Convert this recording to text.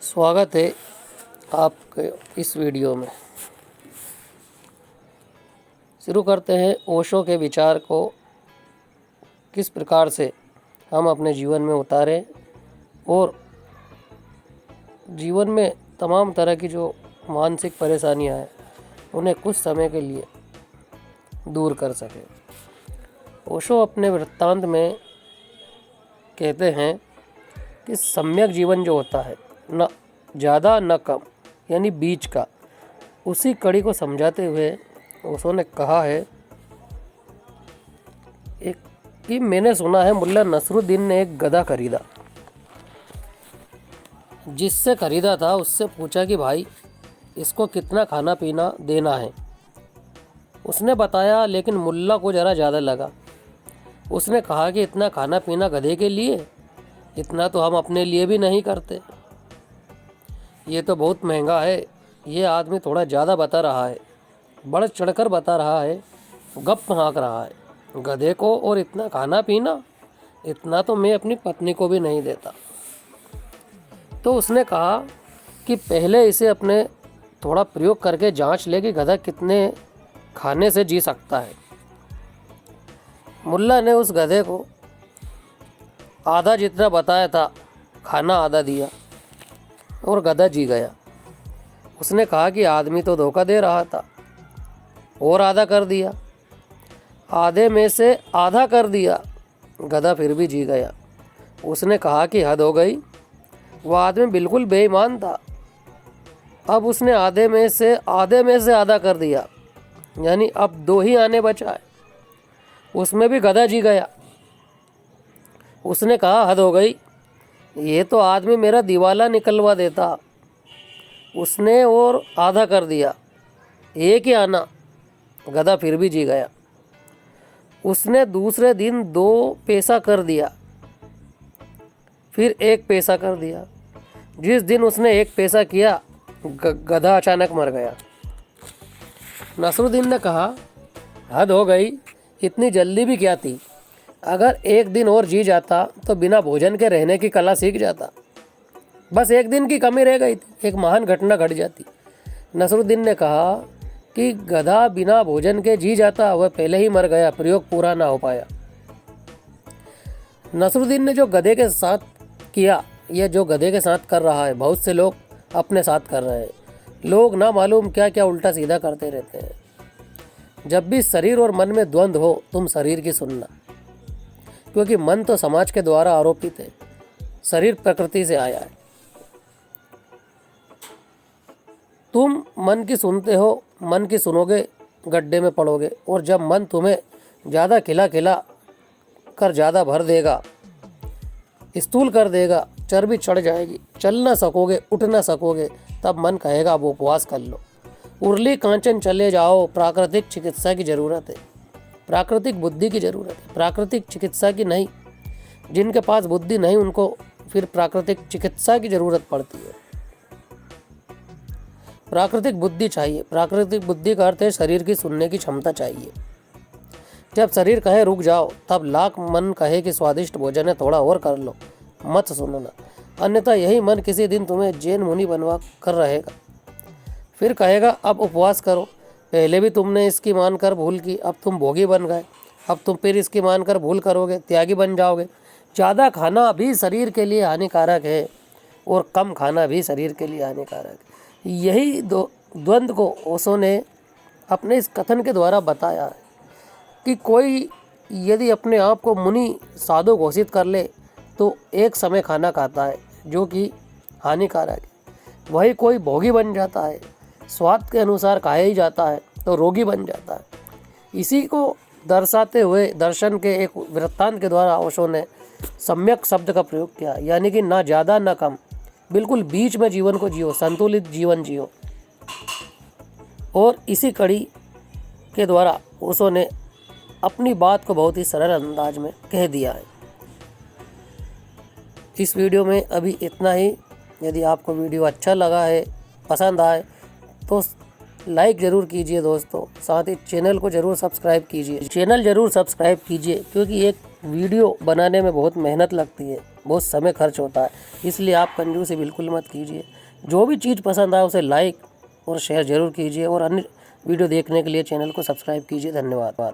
स्वागत है आपके इस वीडियो में। शुरू करते हैं ओशो के विचार को किस प्रकार से हम अपने जीवन में उतारें और जीवन में तमाम तरह की जो मानसिक परेशानियां हैं उन्हें कुछ समय के लिए दूर कर सकें। ओशो अपने वृत्तांत में कहते हैं कि सम्यक जीवन जो होता है, न ज़्यादा न कम, यानी बीच का, उसी कड़ी को समझाते हुए ओशो ने कहा है कि मैंने सुना है मुल्ला नसरुद्दीन ने एक गधा खरीदा। जिससे खरीदा था उससे पूछा कि भाई इसको कितना खाना पीना देना है। उसने बताया, लेकिन मुल्ला को ज़रा ज़्यादा लगा। उसने कहा कि इतना खाना पीना गधे के लिए, इतना तो हम अपने लिए भी नहीं करते। ये तो बहुत महंगा है। ये आदमी थोड़ा ज़्यादा बता रहा है, बढ़ चढ़कर बता रहा है, गप हाँक रहा है गधे को। और इतना खाना पीना, इतना तो मैं अपनी पत्नी को भी नहीं देता। तो उसने कहा कि पहले इसे अपने थोड़ा प्रयोग करके जांच ले कि गधा कितने खाने से जी सकता है। मुल्ला ने उस गधे को आधा जितना बताया था खाना आधा दिया और गधा जी गया। उसने कहा कि आदमी तो धोखा दे रहा था, और आधा कर दिया। आधे में से आधा कर दिया, गधा फिर भी जी गया। उसने कहा कि हद हो गई, वह आदमी बिल्कुल बेईमान था। अब उसने आधे में से आधा कर दिया, यानी अब दो ही आने बचा है, उसमें भी गधा जी गया। उसने कहा हद हो गई, ये तो आदमी मेरा दिवाला निकलवा देता। उसने और आधा कर दिया, एक ही आना, गधा फिर भी जी गया। उसने दूसरे दिन 2 पैसा कर दिया, फिर 1 पैसा कर दिया। जिस दिन उसने 1 पैसा किया, गधा अचानक मर गया। नसरुद्दीन ने कहा हद हो गई, इतनी जल्दी भी क्या थी। अगर 1 दिन और जी जाता तो बिना भोजन के रहने की कला सीख जाता। बस 1 दिन की कमी रह गई थी, एक महान घटना घट जाती। नसरुद्दीन ने कहा कि गधा बिना भोजन के जी जाता, वह पहले ही मर गया, प्रयोग पूरा ना हो पाया। नसरुद्दीन ने जो गधे के साथ किया, यह जो गधे के साथ कर रहा है, बहुत से लोग अपने साथ कर रहे हैं। लोग ना मालूम क्या क्या उल्टा सीधा करते रहते हैं। जब भी शरीर और मन में द्वंद्व हो, तुम शरीर की सुनना, क्योंकि मन तो समाज के द्वारा आरोपित है, शरीर प्रकृति से आया है। तुम मन की सुनते हो, मन की सुनोगे, गड्ढे में पड़ोगे। और जब मन तुम्हें ज़्यादा खिला कर ज़्यादा भर देगा, स्थूल कर देगा, चर्बी चढ़ जाएगी, चल ना सकोगे, उठ ना सकोगे, तब मन कहेगा अब उपवास कर लो, उर्ली कांचन चले जाओ। प्राकृतिक चिकित्सा की ज़रूरत है, प्राकृतिक बुद्धि की ज़रूरत है, प्राकृतिक चिकित्सा की नहीं। जिनके पास बुद्धि नहीं, उनको फिर प्राकृतिक चिकित्सा की ज़रूरत पड़ती है। प्राकृतिक बुद्धि चाहिए। प्राकृतिक बुद्धि का अर्थ है शरीर की सुनने की क्षमता चाहिए। जब शरीर कहे रुक जाओ, तब लाख मन कहे कि स्वादिष्ट भोजन है, थोड़ा और कर लो, मत सुनना। अन्यथा यही मन किसी दिन तुम्हें जैन मुनि बनवा कर रहेगा। फिर कहेगा अब उपवास करो, पहले भी तुमने इसकी मानकर भूल की, अब तुम भोगी बन गए, अब तुम फिर इसकी मानकर भूल करोगे, त्यागी बन जाओगे। ज़्यादा खाना भी शरीर के लिए हानिकारक है और कम खाना भी शरीर के लिए हानिकारक है। यही द्वंद्व को ओशो ने अपने इस कथन के द्वारा बताया है कि कोई यदि अपने आप को मुनि साधु घोषित कर ले तो एक समय खाना खाता है जो कि हानिकारक है। वही कोई भोगी बन जाता है, स्वाद के अनुसार खाया ही जाता है तो रोगी बन जाता है। इसी को दर्शाते हुए दर्शन के एक वृत्तांत के द्वारा ओशो ने सम्यक शब्द का प्रयोग किया, यानी कि ना ज़्यादा ना कम, बिल्कुल बीच में जीवन को जियो, संतुलित जीवन जियो। और इसी कड़ी के द्वारा ओशो ने अपनी बात को बहुत ही सरल अंदाज में कह दिया है। इस वीडियो में अभी इतना ही। यदि आपको वीडियो अच्छा लगा है, पसंद आए, तो लाइक ज़रूर कीजिए दोस्तों। साथ ही चैनल को ज़रूर सब्सक्राइब कीजिए। चैनल ज़रूर सब्सक्राइब कीजिए, क्योंकि एक वीडियो बनाने में बहुत मेहनत लगती है, बहुत समय खर्च होता है, इसलिए आप कंजूसी बिल्कुल मत कीजिए। जो भी चीज़ पसंद आए उसे लाइक और शेयर ज़रूर कीजिए और अन्य वीडियो देखने के लिए चैनल को सब्सक्राइब कीजिए। धन्यवाद।